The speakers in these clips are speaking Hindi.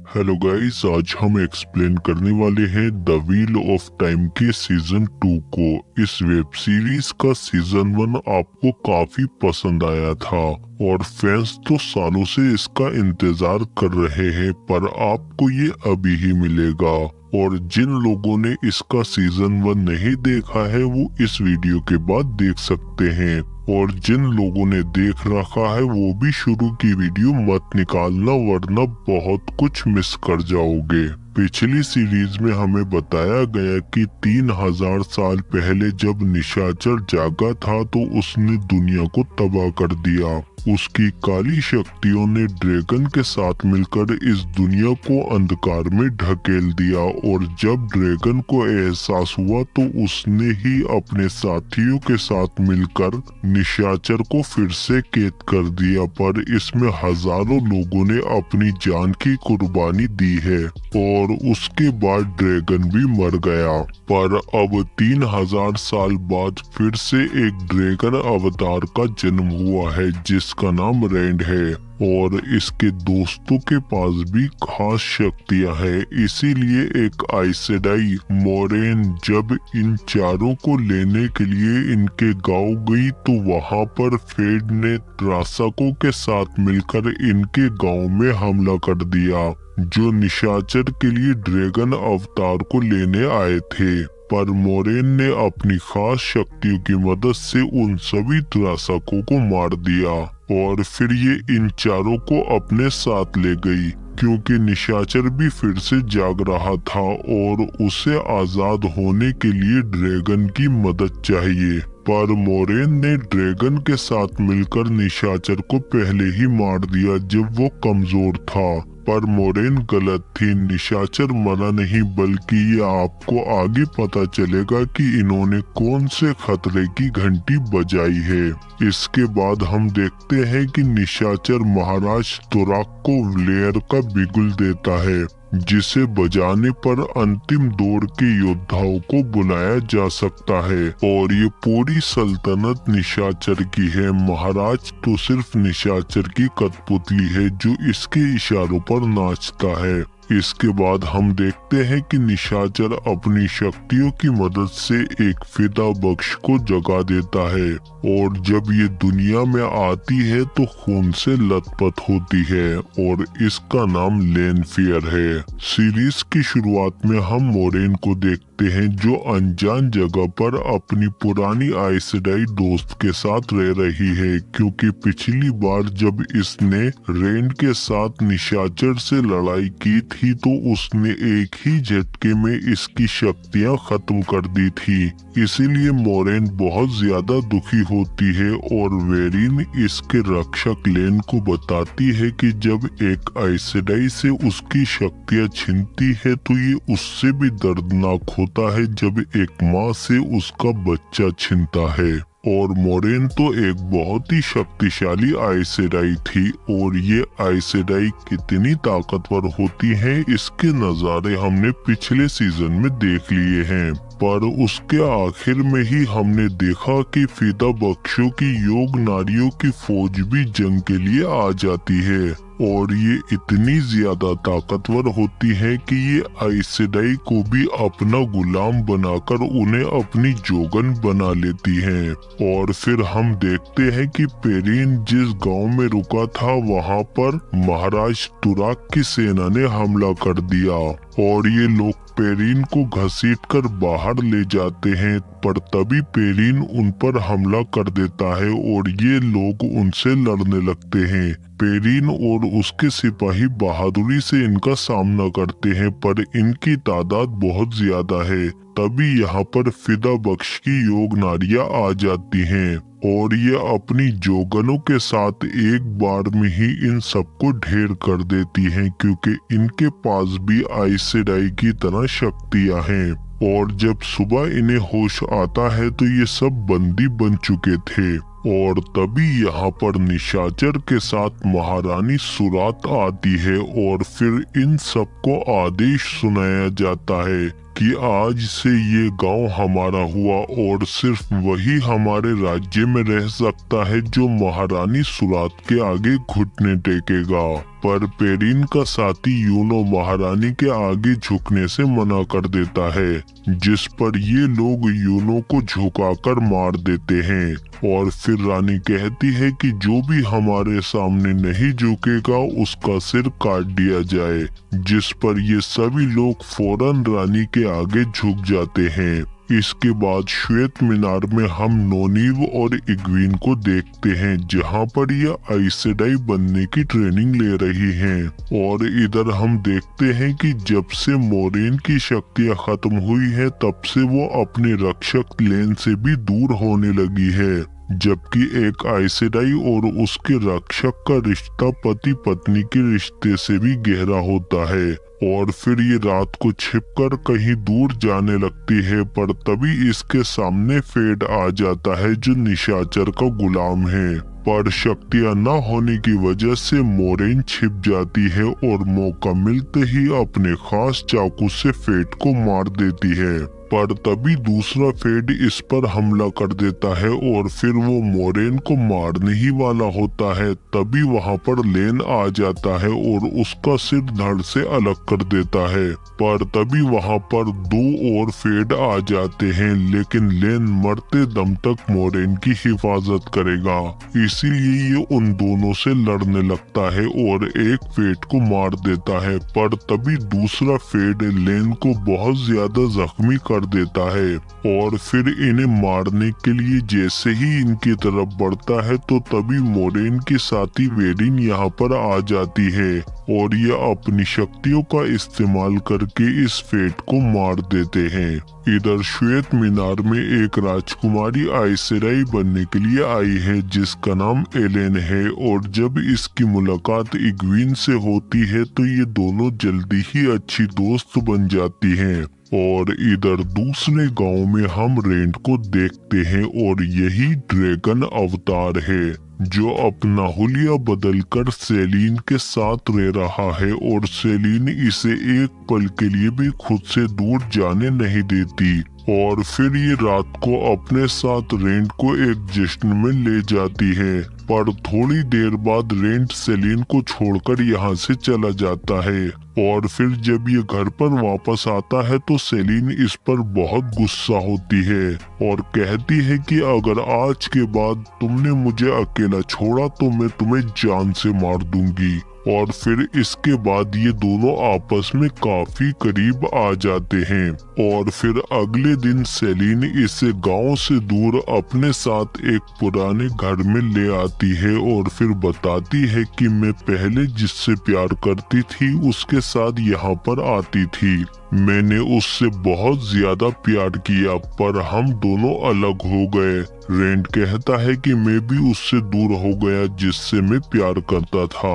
हेलो गाइस, आज हम एक्सप्लेन करने वाले हैं द व्हील ऑफ टाइम के सीजन 2 को। इस वेब सीरीज का सीजन 1 आपको काफी पसंद आया था और फैंस तो सालों से इसका इंतजार कर रहे हैं, पर आपको ये अभी ही मिलेगा। और जिन लोगों ने इसका सीजन 1 नहीं देखा है वो इस वीडियो के बाद देख सकते हैं, और जिन लोगों ने देख रखा है वो भी शुरू की वीडियो मत निकालना, वरना बहुत कुछ मिस कर जाओगे। पिछली सीरीज में हमें बताया गया कि 3000 साल पहले जब निशाचर जागा था तो उसने दुनिया को तबाह कर दिया। उसकी काली शक्तियों ने ड्रैगन के साथ मिलकर इस दुनिया को अंधकार में ढकेल दिया, और जब ड्रैगन को एहसास हुआ तो उसने ही अपने साथियों के साथ मिलकर निशाचर को फिर से कैद कर दिया। पर इसमें हजारों लोगों ने अपनी जान की कुर्बानी दी है और उसके बाद ड्रैगन भी मर गया। पर अब 3000 साल बाद फिर से एक ड्रैगन अवतार का जन्म हुआ है जिसका नाम रैंड है, और इसके दोस्तों के पास भी खास शक्तियां हैं। इसीलिए एक आइसेडाई मोरेन जब इन चारों को लेने के लिए इनके गांव गई तो वहां पर फेड ने त्रासकों के साथ मिलकर इनके गांव में हमला कर दिया, जो निशाचर के लिए ड्रैगन अवतार को लेने आए थे। पर मोरेन ने अपनी खास शक्तियों की मदद से उन सभी त्रासकों को मार दिया, और फिर ये इन चारों को अपने साथ ले गई, क्योंकि निशाचर भी फिर से जाग रहा था और उसे आजाद होने के लिए ड्रैगन की मदद चाहिए। पर मोरेन ने ड्रैगन के साथ मिलकर निशाचर को पहले ही मार दिया जब वो कमजोर था। पर मोरेन गलत थी, निशाचर मरा नहीं, बल्कि ये आपको आगे पता चलेगा कि इन्होंने कौन से खतरे की घंटी बजाई है। इसके बाद हम देखते हैं कि निशाचर महाराज तुराक को लेयर का बिगुल देता है, जिसे बजाने पर अंतिम दौर के योद्धाओं को बुलाया जा सकता है, और ये पूरी सल्तनत निशाचर की है। महाराज तो सिर्फ निशाचर की कठपुतली है जो इसके इशारों पर नाचता है। इसके बाद हम देखते हैं कि निशाचर अपनी शक्तियों की मदद से एक फिदा बख्श को जगा देता है, और जब ये दुनिया में आती है तो खून से लथपथ होती है, और इसका नाम लेनफियर है। सीरीज की शुरुआत में हम मोरेन को देखते हैं जो अनजान जगह पर अपनी पुरानी आइसेडाई दोस्त के साथ रह रही है, क्योंकि पिछली बार जब इसने रैंड के साथ निशाचर से लड़ाई की थी तो उसने एक ही झटके में इसकी शक्तियां खत्म कर दी थी। इसीलिए मोरेन बहुत ज्यादा दुखी होती है, और वेरिन इसके रक्षक लेन को बताती है कि जब एक आइसेडाई से उसकी शक्तियां छिनती है तो ये उससे भी दर्दनाक होता है जब एक माँ से उसका बच्चा छिनता है। और मोरेन तो एक बहुत ही शक्तिशाली आइसेडाई थी, और ये आइसेडाई कितनी ताकतवर होती हैं इसके नज़ारे हमने पिछले सीजन में देख लिए हैं। पर उसके आखिर में ही हमने देखा कि फिदा बख्शों की योग नारियों की फौज भी जंग के लिए आ जाती है, और ये इतनी ज्यादा ताकतवर होती है कि ये आइसेडाई को भी अपना गुलाम बनाकर उन्हें अपनी जोगन बना लेती हैं। और फिर हम देखते हैं कि पेरिन जिस गांव में रुका था वहां पर महाराज तुराक की सेना ने हमला कर दिया, और ये लोग पेरिन को घसीटकर बाहर ले जाते हैं। पर तभी पेरिन उन पर हमला कर देता है और ये लोग उनसे लड़ने लगते हैं। पेरिन और उसके सिपाही बहादुरी से इनका सामना करते हैं, पर इनकी तादाद बहुत ज्यादा है। तभी यहाँ पर फिदा बख्श की योग नारियां आ जाती हैं, और ये अपनी जोगनों के साथ एक बार में ही इन सबको ढेर कर देती हैं, क्योंकि इनके पास भी आइसेडाई की तरह शक्तियां हैं। और जब सुबह इन्हें होश आता है तो ये सब बंदी बन चुके थे, और तभी यहाँ पर निशाचर के साथ महारानी सुरात आती है, और फिर इन सबको आदेश सुनाया जाता है कि आज से ये गांव हमारा हुआ और सिर्फ वही हमारे राज्य में रह सकता है जो महारानी सुरात के आगे घुटने टेकेगा। पर पेरिन का साथी यूनो महारानी के आगे झुकने से मना कर देता है, जिस पर ये लोग यूनो को झुकाकर मार देते हैं। और फिर रानी कहती है कि जो भी हमारे सामने नहीं झुकेगा उसका सिर काट दिया जाए, जिस पर ये सभी लोग फौरन रानी के आगे झुक जाते हैं। इसके बाद श्वेत मीनार में हम नोनीव और इग्वीन को देखते हैं, जहां पर ये आइसेडाई बनने की ट्रेनिंग ले रही हैं। और इधर हम देखते हैं कि जब से मोरेन की शक्तियां खत्म हुई है तब से वो अपने रक्षक लेन से भी दूर होने लगी है, जबकि एक आइसेडाई और उसके रक्षक का रिश्ता पति पत्नी के रिश्ते से भी गहरा होता है। और फिर ये रात को छिपकर कहीं दूर जाने लगती है, पर तभी इसके सामने फेड आ जाता है जो निशाचर का गुलाम है। पर शक्तियां न होने की वजह से मोरेन छिप जाती है और मौका मिलते ही अपने खास चाकू से फेड को मार देती है। पर तभी दूसरा फेड इस पर हमला कर देता है और फिर वो मोरेन को मारने ही वाला होता है। तभी वहां पर लेन आ जाता है और उसका सिर धड़ से अलग कर देता है। पर तभी वहां पर दो और फेड आ जाते हैं, लेकिन लेन मरते दम तक मोरेन की हिफाजत करेगा, इसीलिए ये उन दोनों से लड़ने लगता है और एक फेड को मार देता है। पर तभी दूसरा फेड लेन को बहुत ज्यादा जख्मी कर देता है और फिर इन्हें मारने के लिए जैसे ही इनकी तरफ बढ़ता है तो तभी मोरेन के साथी वेरिन यहाँ पर आ जाती है और ये अपनी शक्तियों का इस्तेमाल करके इस फेट को मार देते हैं। इधर श्वेत मीनार में एक राजकुमारी आइसेराई बनने के लिए आई है जिसका नाम एलेन है, और जब इसकी मुलाकात इग्वीन से होती है तो ये दोनों जल्दी ही अच्छी दोस्त बन जाती हैं। और इधर दूसरे गांव में हम रेंट को देखते हैं और यही ड्रैगन अवतार है जो अपना हुलिया बदलकर सेलिन के साथ रह रहा है और सेलिन इसे एक पल के लिए भी खुद से दूर जाने नहीं देती। और फिर ये रात को अपने साथ रेंट को एक जश्न में ले जाती है, पर थोड़ी देर बाद रेंट सेलिन को छोड़कर यहाँ से चला जाता है। और फिर जब ये घर पर वापस आता है तो सेलिन इस पर बहुत गुस्सा होती है और कहती है कि अगर आज के बाद तुमने मुझे अकेला छोड़ा तो मैं तुम्हें जान से मार दूंगी। और फिर इसके बाद ये दोनों आपस में काफी करीब आ जाते हैं। और फिर अगले दिन सेलिन इसे गांव से दूर अपने साथ एक पुराने घर में ले आती है और फिर बताती है कि मैं पहले जिससे प्यार करती थी उसके साथ यहाँ पर आती थी। मैंने उससे बहुत ज्यादा प्यार किया पर हम दोनों अलग हो गए। रेंट कहता है कि मैं भी उससे दूर हो गया जिससे मैं प्यार करता था,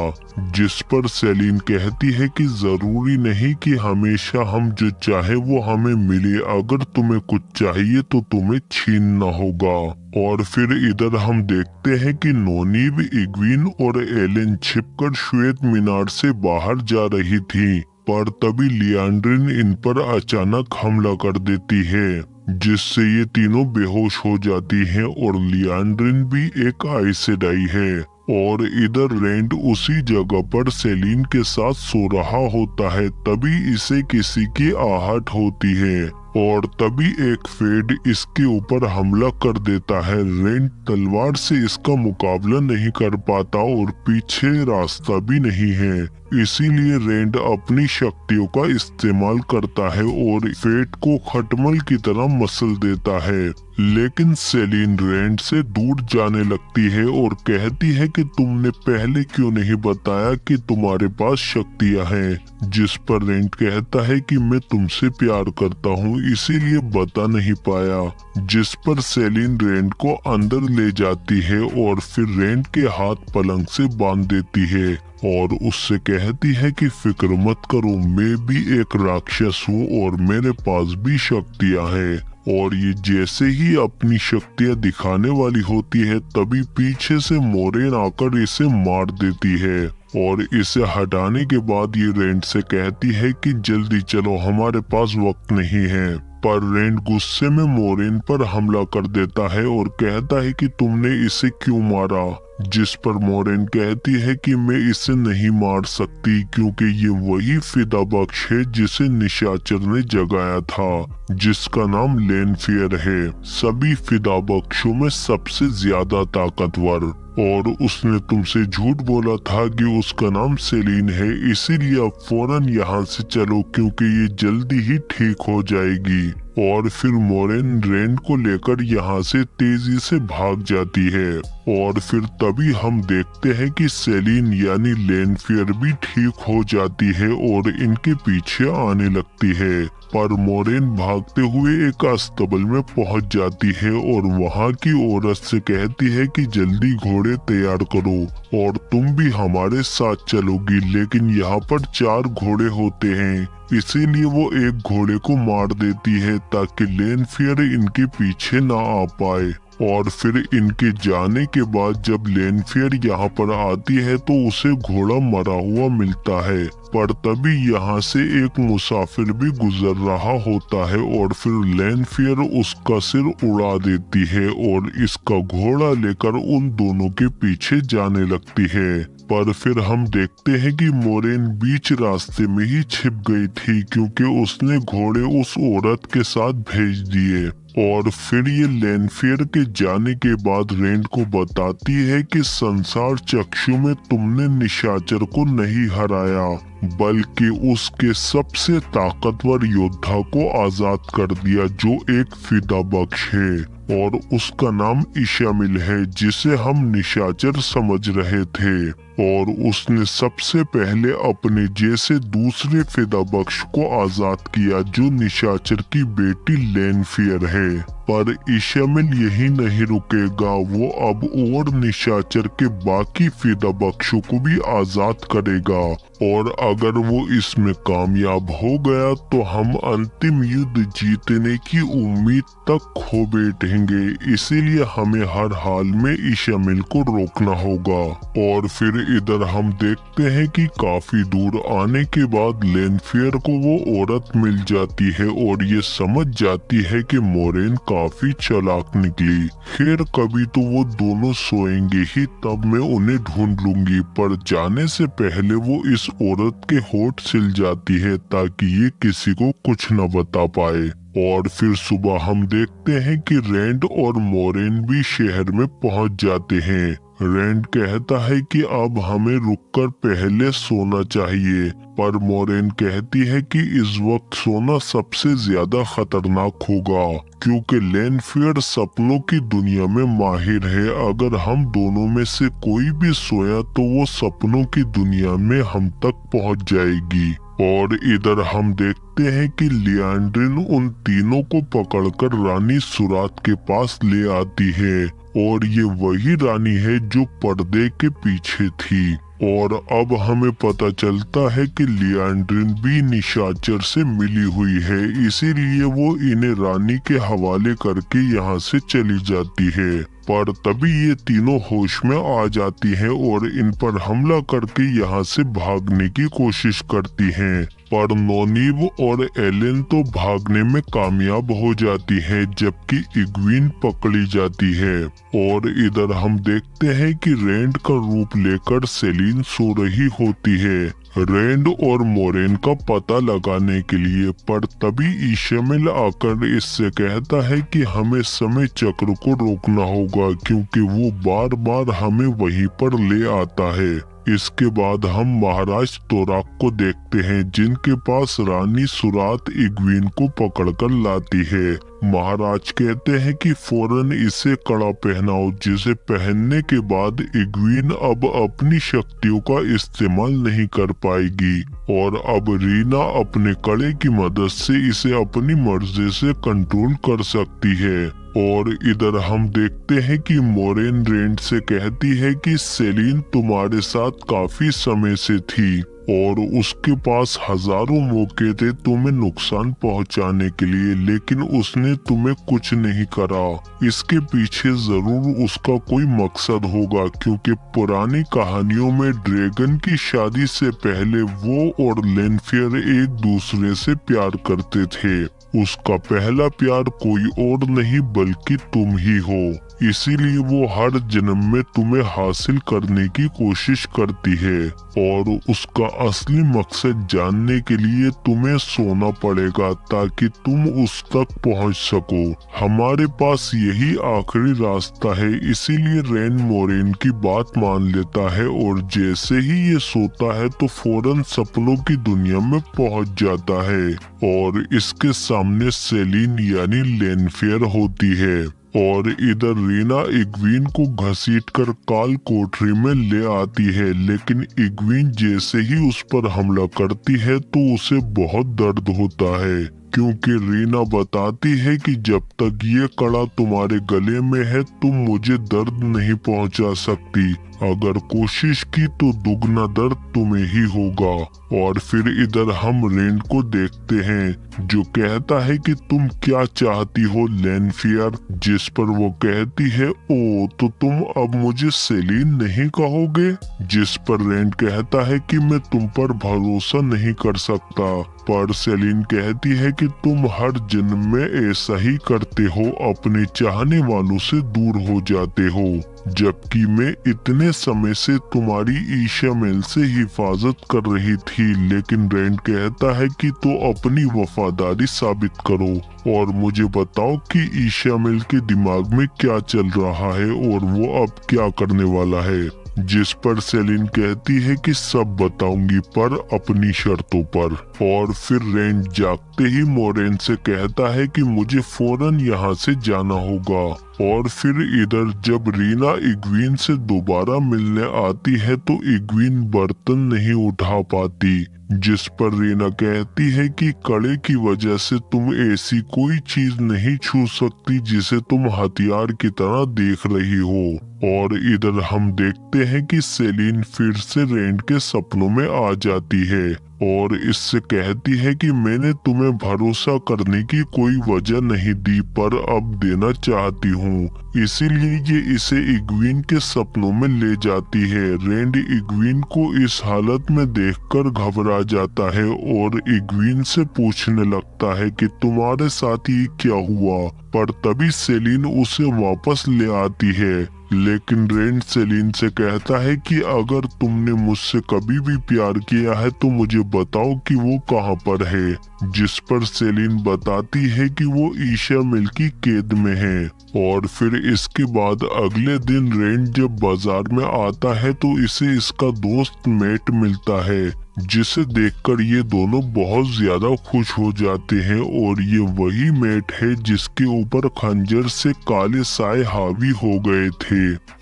जिस पर सेलिन कहती है कि जरूरी नहीं कि हमेशा हम जो चाहे वो हमें मिले, अगर तुम्हें कुछ चाहिए तो तुम्हें छीनना होगा। और फिर इधर हम देखते हैं कि नोनीव, इग्वीन और एलेन छिपकर श्वेत मीनार से बाहर जा रही थी, पर तभी लियांड्रिन इन पर अचानक हमला कर देती है जिससे ये तीनों बेहोश हो जाती हैं और लियांड्रिन भी एक आइसेडाई है। और इधर रेंट उसी जगह पर सेलिन के साथ सो रहा होता है, तभी इसे किसी की आहट होती है और तभी एक फेड इसके ऊपर हमला कर देता है। रेंट तलवार से इसका मुकाबला नहीं कर पाता और पीछे रास्ता भी नहीं है, इसीलिए रेंट अपनी शक्तियों का इस्तेमाल करता है और फेट को खटमल की तरह मसल देता है। लेकिन सेलिन रेंट से दूर जाने लगती है और कहती है कि तुमने पहले क्यों नहीं बताया कि तुम्हारे पास शक्तियां हैं, जिस पर रेंट कहता है कि मैं तुमसे प्यार करता हूँ इसीलिए बता नहीं पाया, जिस पर सेलिन रेंट को अंदर ले जाती है और फिर रेंट के हाथ पलंग से बांध देती है और उससे कहती है कि फिक्र मत करो, मैं भी एक राक्षस हूँ और मेरे पास भी शक्तियाँ हैं। और ये जैसे ही अपनी शक्तियाँ दिखाने वाली होती है तभी पीछे से मोरेन आकर इसे मार देती है और इसे हटाने के बाद ये रेंट से कहती है कि जल्दी चलो, हमारे पास वक्त नहीं है। पर रेंट गुस्से में मोरेन पर हमला कर देता है और कहता है कि तुमने इसे क्यों मारा, जिस पर मोरेन कहती है कि मैं इसे नहीं मार सकती क्योंकि ये वही फिदा बख्श है जिसे निशाचर ने जगाया था, जिसका नाम लेनफेयर है, सभी फिदा बख्शों में सबसे ज्यादा ताकतवर। और उसने तुमसे झूठ बोला था कि उसका नाम सेलिन है, इसीलिए अब फौरन यहाँ से चलो क्योंकि ये जल्दी ही ठीक हो जाएगी। और फिर मोरेन रेंट को लेकर यहाँ से तेजी से भाग जाती है। और फिर तभी हम देखते हैं कि सेलिन यानी लेनफेयर भी ठीक हो जाती है और इनके पीछे आने लगती है। पर मोरेन भागते हुए एक अस्तबल में पहुंच जाती है और वहां की औरत से कहती है कि जल्दी घोड़े तैयार करो और तुम भी हमारे साथ चलोगी, लेकिन यहाँ पर 4 घोड़े होते हैं, इसीलिए वो एक घोड़े को मार देती है ताकि लेनफेयर इनके पीछे ना आ पाए। और फिर इनके जाने के बाद जब लेनफेयर यहाँ पर आती है तो उसे घोड़ा मरा हुआ मिलता है। पर तभी यहाँ से एक मुसाफिर भी गुजर रहा होता है और फिर लेनफेयर उसका सिर उड़ा देती है और इसका घोड़ा लेकर उन दोनों के पीछे जाने लगती है। पर फिर हम देखते हैं कि मोरेन बीच रास्ते में ही छिप गई थी क्योंकि उसने घोड़े उस औरत के साथ भेज दिए। और फिर ये लेनफेयर के जाने के बाद रेंट को बताती है कि संसार चक्षु में तुमने निशाचर को नहीं हराया बल्कि उसके सबसे ताकतवर योद्धा को आजाद कर दिया जो एक फिदा बख्श है और उसका नाम इशामिल है जिसे हम निशाचर समझ रहे थे। और उसने सबसे पहले अपने जैसे दूसरे फिदा बख्श को आजाद किया जो निशाचर की बेटी लेनफेयर है। पर इशामिल यही नहीं रुकेगा, वो अब और निशाचर के बाकी फिदा बख्शों को भी आजाद करेगा और अगर वो इसमें कामयाब हो गया तो हम अंतिम युद्ध जीतने की उम्मीद तक खो बैठेंगे। इसीलिए हमें हर हाल में इशामिल को रोकना होगा। और फिर इधर हम देखते हैं कि काफी दूर आने के बाद लेनफेयर को वो औरत मिल जाती है और ये समझ जाती है कि मोरेन काफी चालाक निकली। खैर कभी तो वो दोनों सोएंगे ही, तब मैं उन्हें ढूंढ लूंगी। पर जाने से पहले वो इस औरत के होठ सिल जाती है ताकि ये किसी को कुछ न बता पाए। और फिर सुबह हम देखते हैं कि रेंड और मोरेन भी शहर में पहुंच जाते हैं। रेंड कहता है कि अब हमें रुककर पहले सोना चाहिए, पर मोरेन कहती है कि इस वक्त सोना सबसे ज्यादा खतरनाक होगा क्योंकि लेनफेयर सपनों की दुनिया में माहिर है। अगर हम दोनों में से कोई भी सोया तो वो सपनों की दुनिया में हम तक पहुंच जाएगी। और इधर हम देखते हैं कि लियांड्रिन उन तीनों को पकड़कर रानी सुरात के पास ले आती है और ये वही रानी है जो पर्दे के पीछे थी। और अब हमें पता चलता है कि लियांड्रिन भी निशाचर से मिली हुई है, इसीलिए वो इन्हें रानी के हवाले करके यहाँ से चली जाती है। पर तभी ये तीनों होश में आ जाती हैं और इन पर हमला करके यहाँ से भागने की कोशिश करती हैं। पर नोनीब और एलेन तो भागने में कामयाब हो जाती है जबकि इग्वीन पकड़ी जाती है। और इधर हम देखते हैं कि रेंड का रूप लेकर सेलिन सो रही होती है रेंड और मोरेन का पता लगाने के लिए। पर तभी इशामिल आकर इससे कहता है कि हमें समय चक्र को रोकना होगा क्योंकि वो बार बार हमें वहीं पर ले आता है। इसके बाद हम महाराज तोराक को देखते हैं जिनके पास रानी सुरात इग्वीन को पकड़कर लाती है। महाराज कहते हैं कि फौरन इसे कड़ा पहनाओ, जिसे पहनने के बाद इग्वीन अब अपनी शक्तियों का इस्तेमाल नहीं कर पाएगी और अब रीना अपने कड़े की मदद से इसे अपनी मर्जी से कंट्रोल कर सकती है। और इधर हम देखते हैं कि मोरेन रेंड से कहती है कि सेलिन तुम्हारे साथ काफी समय से थी और उसके पास हजारों मौके थे तुम्हें नुकसान पहुंचाने के लिए, लेकिन उसने तुम्हें कुछ नहीं करा। इसके पीछे जरूर उसका कोई मकसद होगा, क्योंकि पुरानी कहानियों में ड्रैगन की शादी से पहले वो और लेनफेयर एक दूसरे से प्यार करते थे। उसका पहला प्यार कोई और नहीं बल्कि तुम ही हो, इसीलिए वो हर जन्म में तुम्हें हासिल करने की कोशिश करती है और उसका असली मकसद जानने के लिए तुम्हें सोना पड़ेगा ताकि तुम उस तक पहुंच सको। हमारे पास यही आखिरी रास्ता है, इसीलिए रेन मोरेन की बात मान लेता है और जैसे ही ये सोता है तो फौरन सपनों की दुनिया में पहुंच जाता है और इसके सामने सेलिन यानी लेनफेयर होती है। और इधर रीना इग्वीन को घसीटकर काल कोठरी में ले आती है, लेकिन इग्वीन जैसे ही उस पर हमला करती है तो उसे बहुत दर्द होता है, क्योंकि रीना बताती है कि जब तक ये कड़ा तुम्हारे गले में है तुम मुझे दर्द नहीं पहुंचा सकती, अगर कोशिश की तो दुगना दर्द तुम्हें ही होगा। और फिर इधर हम रेंड को देखते हैं जो कहता है कि तुम क्या चाहती हो लेनफेयर, जिस पर वो कहती है ओ तो तुम अब मुझे सेलिन नहीं कहोगे, जिस पर रेंड कहता है कि मैं तुम पर भरोसा नहीं कर सकता, पर सेलिन कहती है कि तुम हर जन्म में ऐसा ही करते हो, अपने चाहने वालों से दूर हो जाते हो, जबकि मैं इतने समय से तुम्हारी ईशामेल से हिफाजत कर रही थी। लेकिन रेंड कहता है कि तो अपनी वफादारी साबित करो और मुझे बताओ कि ईशामेल के दिमाग में क्या चल रहा है और वो अब क्या करने वाला है, जिस पर सेलिन कहती है कि सब बताऊंगी पर अपनी शर्तों पर। और फिर रेंड जागते ही मोरेन से कहता है कि मुझे फौरन यहाँ से जाना होगा। और फिर इधर जब रीना इग्वीन से दोबारा मिलने आती है तो इग्वीन बर्तन नहीं उठा पाती, जिस पर रीना कहती है कि कड़े की वजह से तुम ऐसी कोई चीज नहीं छू सकती जिसे तुम हथियार की तरह देख रही हो। और इधर हम देखते हैं कि सेलिन फिर से रेंड के सपनों में आ जाती है और इससे कहती है कि मैंने तुम्हें भरोसा करने की कोई वजह नहीं दी पर अब देना चाहती हूँ, इसीलिए ये इसे इग्वीन के सपनों में ले जाती है। रेंड इग्वीन को इस हालत में देखकर घबरा जाता है और इग्वीन से पूछने लगता है कि तुम्हारे साथ ये क्या हुआ, पर तभी सेलिन उसे वापस ले आती है। लेकिन रेंड सेलिन से कहता है कि अगर तुमने मुझसे कभी भी प्यार किया है तो मुझे बताओ कि वो कहाँ पर है, जिस पर सेलिन बताती है कि वो ईशामेल की कैद में है। और फिर इसके बाद अगले दिन रेंड जब बाजार में आता है तो इसे इसका दोस्त मैट मिलता है, जिसे देखकर ये दोनों बहुत ज्यादा खुश हो जाते हैं और ये वही मैट है जिसके ऊपर खंजर से काले साए हावी हो गए थे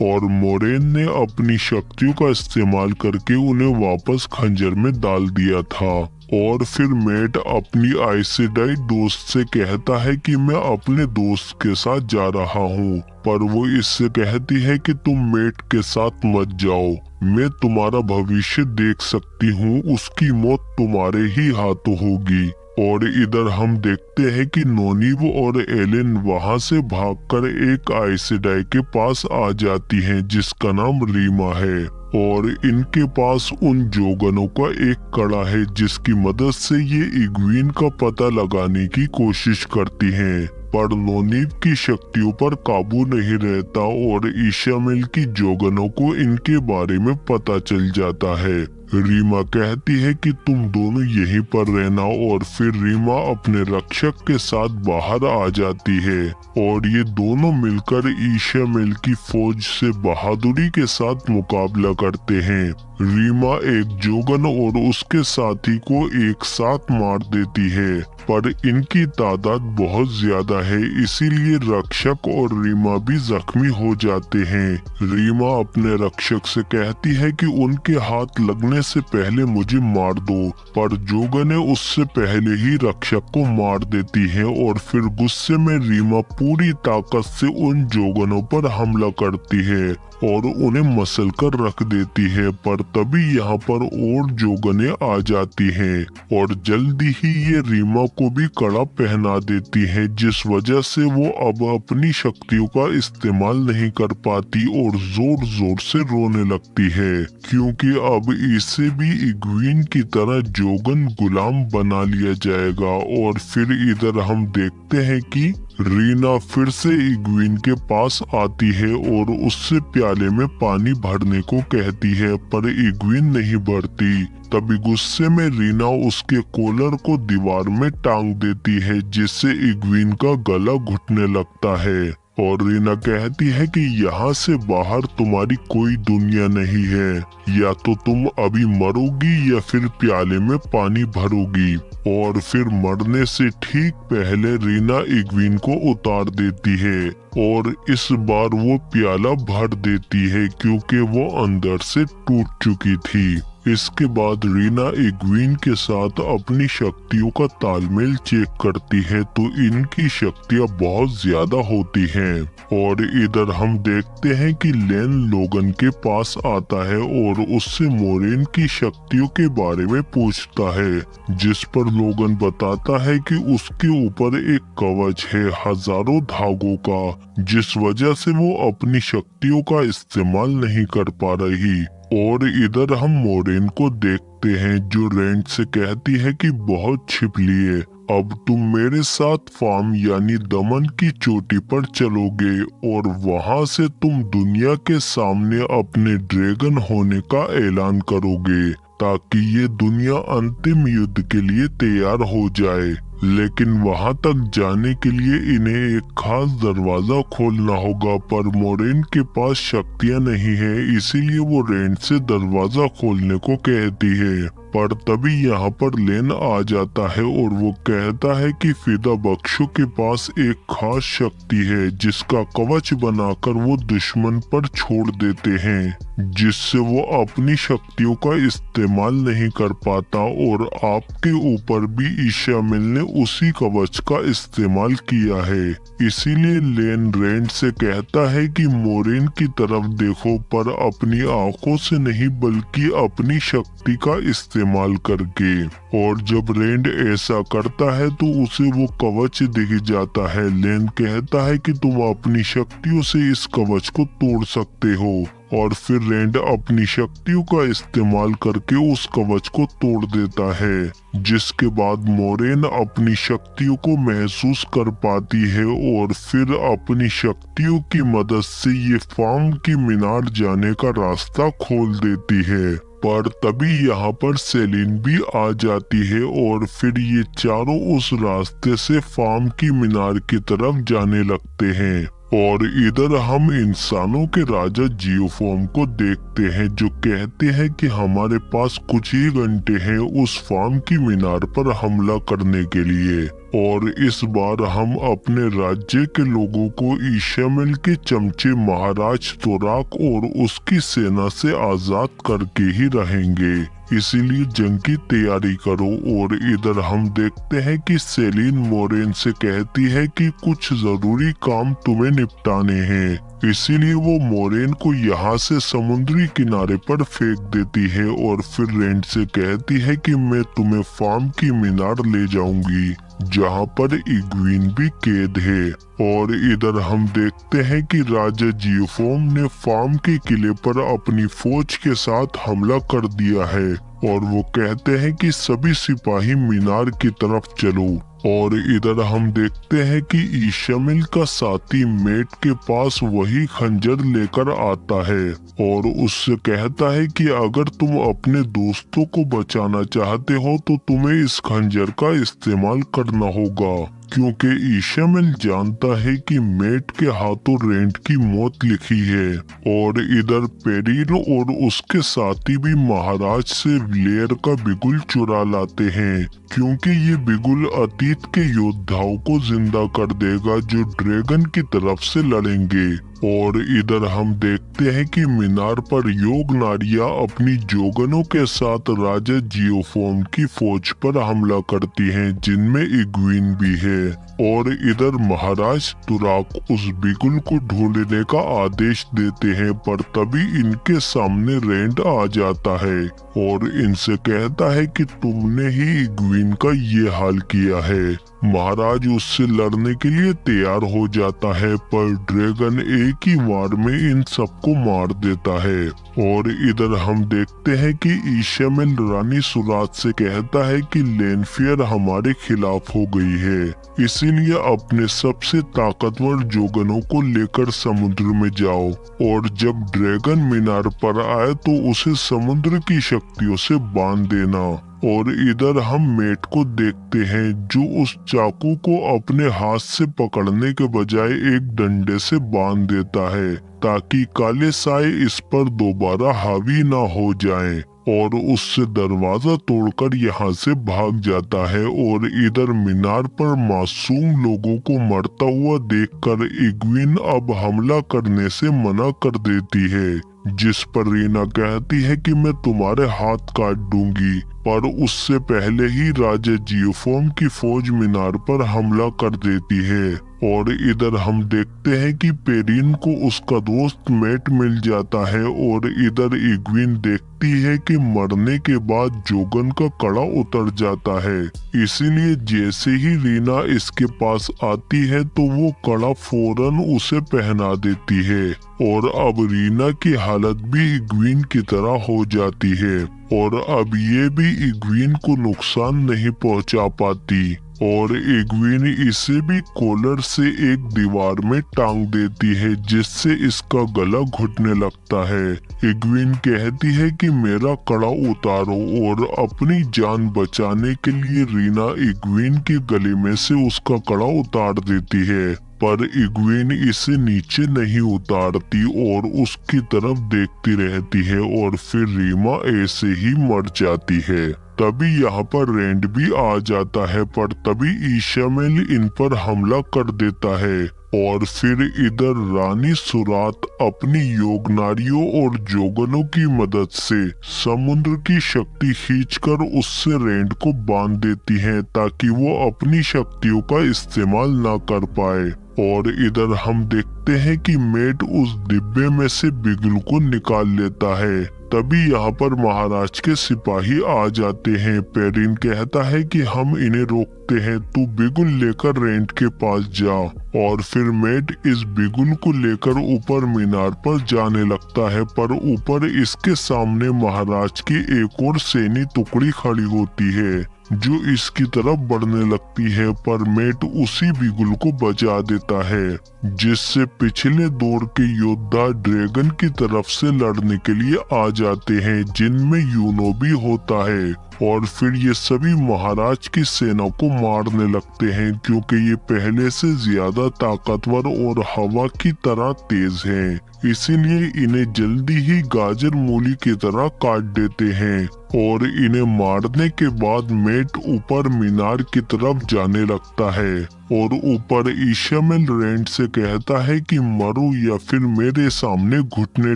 और मोरेन ने अपनी शक्तियों का इस्तेमाल करके उन्हें वापस खंजर में डाल दिया था। और फिर मैट अपनी आइसेडाई दोस्त से कहता है कि मैं अपने दोस्त के साथ जा रहा हूँ, पर वो इससे कहती है कि तुम मैट के साथ मत जाओ, मैं तुम्हारा भविष्य देख सकती हूँ, उसकी मौत तुम्हारे ही हाथों होगी। और इधर हम देखते हैं कि नोनीव और एलेन वहां से भागकर एक आइसेडाई के पास आ जाती हैं जिसका नाम रीमा है और इनके पास उन जोगनों का एक कड़ा है जिसकी मदद से ये इग्वीन का पता लगाने की कोशिश करती हैं, पर नोनीव की शक्तियों पर काबू नहीं रहता और ईशामेल की जोगनों को इनके बारे में पता चल जाता है। रीमा कहती है कि तुम दोनों यहीं पर रहना और फिर रीमा अपने रक्षक के साथ बाहर आ जाती है और ये दोनों मिलकर ईशामेल की फौज से बहादुरी के साथ मुकाबला करते हैं। रीमा एक जोगन और उसके साथी को एक साथ मार देती है, पर इनकी तादाद बहुत ज्यादा है इसीलिए रक्षक और रीमा भी जख्मी हो जाते हैं। रीमा अपने रक्षक से कहती है कि उनके हाथ लगने मरने से पहले मुझे मार दो, पर जोगने उससे पहले ही रक्षक को मार देती है और फिर गुस्से में रीमा पूरी ताकत से उन जोगनों पर हमला करती है और उन्हें मसल कर रख देती है। पर तभी यहाँ पर और जोगने आ जाती हैं और जल्दी ही ये रीमा को भी कड़ा पहना देती है, जिस वजह से वो अब अपनी शक्तियों का इस्तेमाल नहीं कर पाती और जोर जोर से रोने लगती है, क्योंकि अब इसे भी इग्वीन की तरह जोगन गुलाम बना लिया जाएगा। और फिर इधर हम देखते हैं कि रीना फिर से इग्वीन के पास आती है और उससे प्याले में पानी भरने को कहती है, पर इग्वीन नहीं भरती। तभी गुस्से में रीना उसके कॉलर को दीवार में टांग देती है, जिससे इग्वीन का गला घुटने लगता है और रीना कहती है कि यहाँ से बाहर तुम्हारी कोई दुनिया नहीं है, या तो तुम अभी मरोगी या फिर प्याले में पानी भरोगी। और फिर मरने से ठीक पहले रीना इग्वीन को उतार देती है और इस बार वो प्याला भर देती है, क्योंकि वो अंदर से टूट चुकी थी। इसके बाद रीना इग्वीन के साथ अपनी शक्तियों का तालमेल चेक करती है, तो इनकी शक्तियां बहुत ज्यादा होती हैं। और इधर हम देखते हैं कि लेन लोगन के पास आता है और उससे मोरेन की शक्तियों के बारे में पूछता है, जिस पर लोगन बताता है कि उसके ऊपर एक कवच है हजारों धागों का, जिस वजह से वो अपनी शक्तियों का इस्तेमाल नहीं कर पा रही। और इधर हम मोरेन को देखते हैं जो रेंट से कहती है कि बहुत छिप लिए, अब तुम मेरे साथ फार्म यानी दमन की चोटी पर चलोगे और वहां से तुम दुनिया के सामने अपने ड्रैगन होने का ऐलान करोगे, ताकि ये दुनिया अंतिम युद्ध के लिए तैयार हो जाए। लेकिन वहां तक जाने के लिए इन्हें एक खास दरवाजा खोलना होगा, पर मोरेन के पास शक्तियां नहीं है, इसीलिए वो रेंट से दरवाजा खोलने को कहती है। पर तभी यहाँ पर लेन आ जाता है और वो कहता है कि फिदा बख्शों के पास एक खास शक्ति है, जिसका कवच बनाकर वो दुश्मन पर छोड़ देते हैं, जिससे वो अपनी शक्तियों का इस्तेमाल नहीं कर पाता। और आपके ऊपर भी ईशामिल ने उसी कवच का इस्तेमाल किया है, इसीलिए लेन रेंट से कहता है कि मोरेन की तरफ देखो, पर अपनी आंखों से नहीं बल्कि अपनी शक्ति का इस्तेमाल करके। और जब रेंड ऐसा करता है तो उसे वो कवच दिख जाता है। लेन कहता है कि तुम अपनी शक्तियों से इस कवच को तोड़ सकते हो, और फिर रेंड अपनी शक्तियों का इस्तेमाल करके उस कवच को तोड़ देता है, जिसके बाद मोरेन अपनी शक्तियों को महसूस कर पाती है और फिर अपनी शक्तियों की मदद से ये फार्म की मीनार जाने का रास्ता खोल देती है। पर तभी यहाँ पर सेलिन भी आ जाती है और फिर ये चारों उस रास्ते से फार्म की मीनार की तरफ जाने लगते हैं। और इधर हम इंसानों के राजा जियोफॉर्म को देखते हैं, जो कहते हैं कि हमारे पास कुछ ही घंटे हैं उस फार्म की मीनार पर हमला करने के लिए। और इस बार हम अपने राज्य के लोगों को ईशामिल के चमचे महाराज तोराक और उसकी सेना से आजाद करके ही रहेंगे, इसीलिए जंग की तैयारी करो। और इधर हम देखते हैं कि सेलिन मोरेन से कहती है कि कुछ जरूरी काम तुम्हें निपटाने हैं, इसीलिए वो मोरेन को यहाँ से समुद्री किनारे पर फेंक देती है और फिर रेंट से कहती है कि मैं तुम्हें फार्म की मीनार ले जाऊंगी, जहाँ पर इग्वीन भी कैद है। और इधर हम देखते हैं कि राजा जियोफॉर्म ने फार्म के किले पर अपनी फौज के साथ हमला कर दिया है और वो कहते हैं कि सभी सिपाही मीनार की तरफ चलो। और इधर हम देखते हैं कि ईशामिल का साथी मेट के पास वही खंजर लेकर आता है और उससे कहता है कि अगर तुम अपने दोस्तों को बचाना चाहते हो तो तुम्हें इस खंजर का इस्तेमाल करना होगा, क्योंकि ईशामिल जानता है कि मेट के हाथों रेंट की मौत लिखी है। और इधर पेरिल और उसके साथी भी महाराज से व्लेयर का बिगुल चुरा लाते हैं, क्योंकि ये बिगुल अतीत के योद्धाओं को जिंदा कर देगा जो ड्रैगन की तरफ से लड़ेंगे। और इधर हम देखते हैं कि मीनार पर योग नारियां अपनी जोगनों के साथ राजा जियोफॉर्म की फौज पर हमला करती हैं, जिनमें इग्वीन भी है। और इधर महाराज तुराक उस बिगुल को ढूंढने का आदेश देते हैं, पर तभी इनके सामने रेंड आ जाता है और इनसे कहता है कि तुमने ही इग्वीन का ये हाल किया है। महाराज उससे लड़ने के लिए तैयार हो जाता है, पर ड्रैगन एक ही वार में इन सबको मार देता है। और इधर हम देखते हैं कि ईशामेल रानी सुरात से कहता है कि लेनफेयर हमारे खिलाफ हो गई है, इसीलिए अपने सबसे ताकतवर जोगनों को लेकर समुद्र में जाओ, और जब ड्रैगन मीनार पर आए तो उसे समुद्र की शक्तियों से बांध देना। और इधर हम मेट को देखते हैं जो उस चाकू को अपने हाथ से पकड़ने के बजाय एक डंडे से बांध देता है, ताकि काले साए इस पर दोबारा हावी ना हो जाएं, और उससे दरवाजा तोड़कर यहाँ से भाग जाता है। और इधर मीनार पर मासूम लोगों को मरता हुआ देखकर इग्वीन अब हमला करने से मना कर देती है, जिस पर रीना कहती है कि मैं तुम्हारे हाथ काट दूंगी, पर उससे पहले ही राजा जियोफॉर्म की फौज मीनार पर हमला कर देती है। और इधर हम देखते हैं कि पेरिन को उसका दोस्त मेट मिल जाता है, और इधर इग्वीन देखती है कि मरने के बाद जोगन का कड़ा उतर जाता है, इसीलिए जैसे ही रीना इसके पास आती है तो वो कड़ा फौरन उसे पहना देती है। और अब रीना की हालत भी इग्वीन की तरह हो जाती है, और अब ये भी इग्वीन को नुकसान नहीं पहुंचा पाती, और इग्वीन इसे भी कॉलर से एक दीवार में टांग देती है, जिससे इसका गला घुटने लगता है। इग्वीन कहती है कि मेरा कड़ा उतारो, और अपनी जान बचाने के लिए रीना इग्वीन के गले में से उसका कड़ा उतार देती है, पर इग्वीन इसे नीचे नहीं उतारती और उसकी तरफ देखती रहती है, और फिर रीमा ऐसे ही मर जाती है। तभी यहाँ पर रेंड भी आ जाता है, पर तभी ईशामेल इन पर हमला कर देता है, और फिर इधर रानी सुरात अपनी योगनारियों और जोगनों की मदद से समुद्र की शक्ति खींचकर उससे रेंड को बांध देती है, ताकि वो अपनी शक्तियों का इस्तेमाल ना कर पाए। और इधर हम देखते हैं कि मेट उस डिब्बे में से बिगुल को निकाल लेता है। तभी यहाँ पर महाराज के सिपाही आ जाते हैं। पेरिन कहता है कि हम इन्हें रोकते हैं, तू बिगुल लेकर रेंट के पास जा। और फिर मेट इस बिगुल को लेकर ऊपर मीनार पर जाने लगता है, पर ऊपर इसके सामने महाराज की एक और सैनी टुकड़ी खड़ी होती है जो इसकी तरफ बढ़ने लगती है, पर मेट उसी बिगुल को बचा देता है, जिससे पिछले दौर के योद्धा ड्रैगन की तरफ से लड़ने के लिए आ जाते हैं, जिनमें यूनो भी होता है। और फिर ये सभी महाराज की सेना को मारने लगते हैं, क्योंकि ये पहले से ज्यादा ताकतवर और हवा की तरह तेज हैं, इसीलिए इन्हें जल्दी ही गाजर मूली की तरह काट देते हैं। और इन्हें मारने के बाद मेट ऊपर मीनार की तरफ जाने लगता है, और ऊपर ईशामेल रेंट से कहता है कि मरो या फिर मेरे सामने घुटने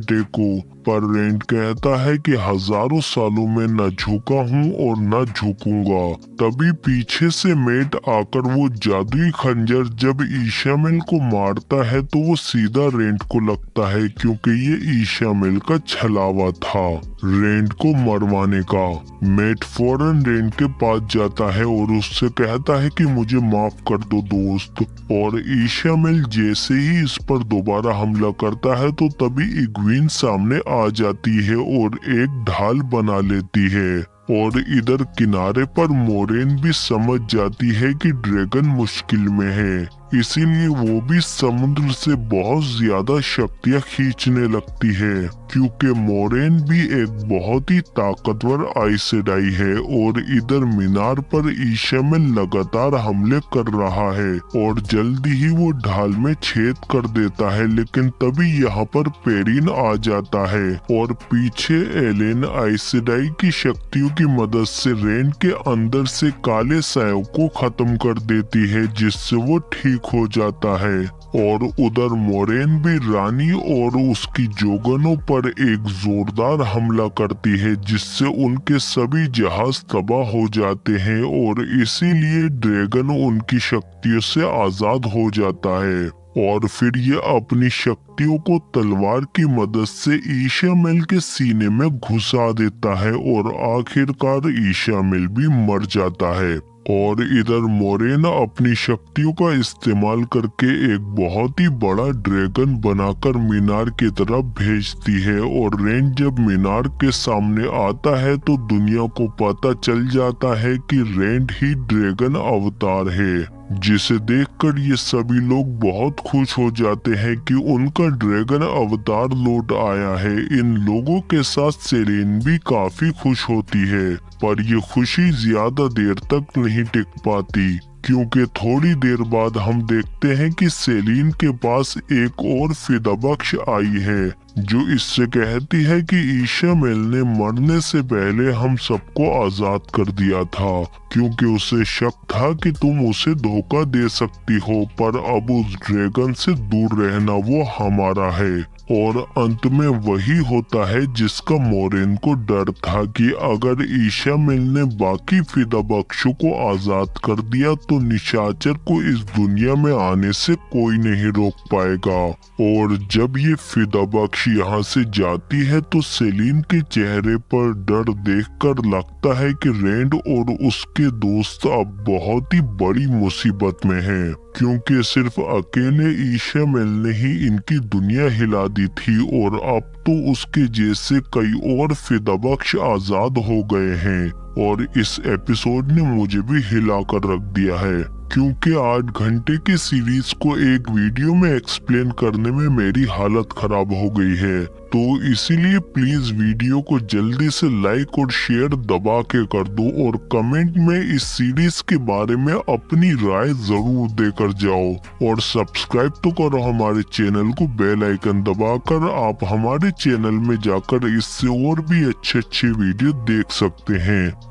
टेको। पर रेंट कहता है कि हजारों सालों में न झुका हूँ और न झुकूंगा। तभी पीछे से मेट आकर वो जादुई खंजर जब ईशामेल को मारता है तो वो सीधा रेंट को लगता है, क्योंकि ये ईशामेल का छलावा था रेंट को मरवाने का। मेट फौरन रेंट के पास जाता है और उससे कहता है कि मुझे माफ कर दो दोस्त। और ईशामेल जैसे ही इस पर दोबारा हमला करता है तो तभी इग्वीन सामने आ जाती है और एक ढाल बना लेती है। और इधर किनारे पर मोरेन भी समझ जाती है कि ड्रैगन मुश्किल में है, इसीलिए वो भी समुद्र से बहुत ज्यादा शक्तियां खींचने लगती है, क्योंकि मोरेन भी एक बहुत ही ताकतवर आइसेडाई है। और इधर मीनार पर ईशामेल लगातार हमले कर रहा है और जल्दी ही वो ढाल में छेद कर देता है, लेकिन तभी यहाँ पर पेरिन आ जाता है और पीछे एलेन आइसेडाई की शक्तियों की मदद से रेन के अंदर से काले सायों को खत्म कर देती है, जिससे वो ठीक ठीक हो जाता है। और उधर मोरेन भी रानी और उसकी जोगनों पर एक जोरदार हमला करती है, जिससे उनके सभी जहाज तबाह हो जाते हैं और इसीलिए ड्रैगन उनकी शक्तियों से आजाद हो जाता है। और फिर ये अपनी शक्तियों को तलवार की मदद से ईशामेल के सीने में घुसा देता है और आखिरकार ईशामेल भी मर जाता है। और इधर मोरेन अपनी शक्तियों का इस्तेमाल करके एक बहुत ही बड़ा ड्रैगन बनाकर मीनार की तरफ भेजती है। और रेन जब मीनार के सामने आता है तो दुनिया को पता चल जाता है कि रेन ही ड्रैगन अवतार है, जिसे देखकर ये सभी लोग बहुत खुश हो जाते हैं कि उनका ड्रैगन अवतार लौट आया है। इन लोगों के साथ सेलेन भी काफी खुश होती है, पर ये खुशी ज्यादा देर तक नहीं टिक पाती, क्योंकि थोड़ी देर बाद हम देखते हैं कि सेलीन के पास एक और फिदाबख्श आई है, जो इससे कहती है कि ईशामेल ने मरने से पहले हम सबको आजाद कर दिया था, क्योंकि उसे शक था कि तुम उसे धोखा दे सकती हो, पर अब उस ड्रैगन से दूर रहना वो हमारा है। और अंत में वही होता है जिसका मोरेन को डर था, कि अगर ईशामेल ने बाकी फिदाबख्शों को आजाद कर दिया तो निशाचर को इस दुनिया में आने से कोई नहीं रोक पाएगा। और जब ये फिदाबख्श यहाँ से जाती है तो सेलीन के चेहरे पर डर देखकर लगता है कि रैंड और उसके दोस्त अब बहुत ही बड़ी मुसीबत में हैं, क्योंकि सिर्फ अकेले ईशामेल ने ही इनकी दुनिया हिला दी थी और अब तो उसके जैसे कई और फिदाबख्श आजाद हो गए हैं। और इस एपिसोड ने मुझे भी हिला कर रख दिया है, क्योंकि 8 घंटे की सीरीज को एक वीडियो में एक्सप्लेन करने में मेरी हालत खराब हो गई है। तो इसीलिए प्लीज वीडियो को जल्दी से लाइक और शेयर दबा के कर दो और कमेंट में इस सीरीज के बारे में अपनी राय जरूर देकर जाओ। और सब्सक्राइब तो करो हमारे चैनल को बेल आइकन दबाकर। आप हमारे चैनल में जाकर इससे और भी अच्छे वीडियो देख सकते हैं।